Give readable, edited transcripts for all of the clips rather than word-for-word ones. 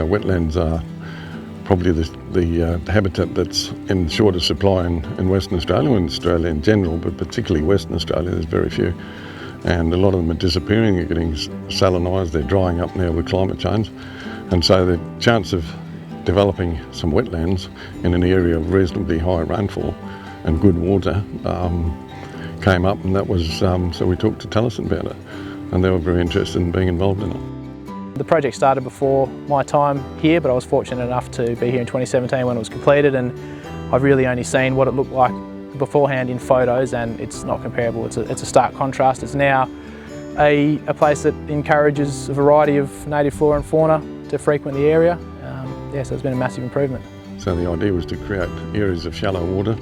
Wetlands are probably the habitat that's in shorter supply in Western Australia, and Australia in general, but particularly Western Australia. There's very few, and a lot of them are disappearing. They're getting salinised, they're drying up now with climate change, and so the chance of developing some wetlands in an area of reasonably high rainfall and good water came up, and that was so we talked to Taliesin about it, and they were very interested in being involved in it. The project started before my time here, but I was fortunate enough to be here in 2017 when it was completed, and I've really only seen what it looked like beforehand in photos, and it's not comparable. It's a stark contrast. It's now a place that encourages a variety of native flora and fauna to frequent the area. So it's been a massive improvement. So the idea was to create areas of shallow water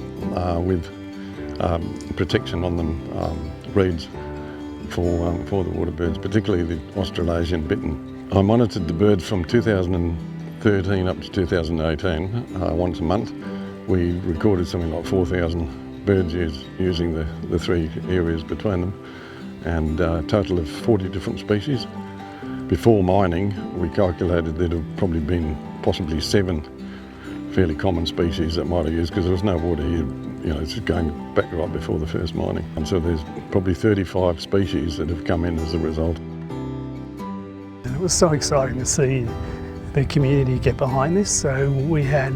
with protection on them, reeds for the water birds, particularly the Australasian bittern. I monitored the birds from 2013 up to 2018, once a month. We recorded something like 4,000 birds using the three areas between them, and a total of 40 different species. Before mining, we calculated there'd have probably been possibly 7 fairly common species that might have used, because there was no water here, it's going back right before the first mining. And so there's probably 35 species that have come in as a result. It was so exciting to see the community get behind this. So we had,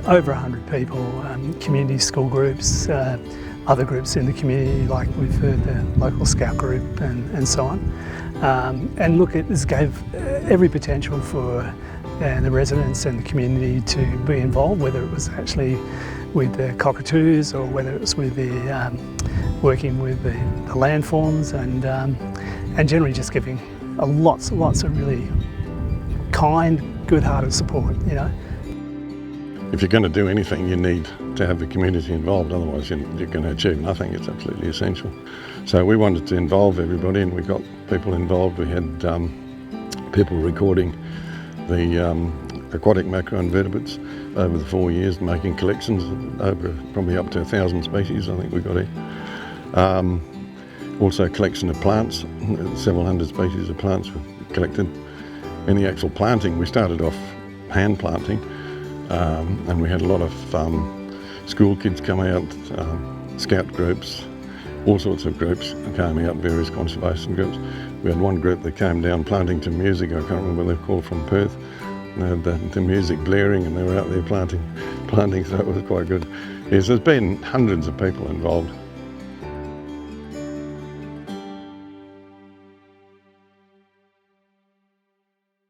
over 100 people, community school groups, other groups in the community, like we've heard the local scout group and so on. And look, this gave every potential for the residents and the community to be involved, whether it was actually with the cockatoos or whether it was with the working with the landforms, and generally just giving lots of really kind, good-hearted support. If you're going to do anything, you need to have the community involved, otherwise you're going to achieve nothing. It's absolutely essential. So we wanted to involve everybody, and we got people involved. We had people recording the aquatic macroinvertebrates over the 4 years, making collections over probably up to 1,000 species, I think we got here. Also a collection of plants, several hundred species of plants were collected. In the actual planting, we started off hand planting, and we had a lot of school kids come out, scout groups, all sorts of groups came out, various conservation groups. We had one group that came down planting to music, I can't remember what they're called, from Perth. And they had the music blaring, and they were out there planting, so it was quite good. Yes, there's been hundreds of people involved.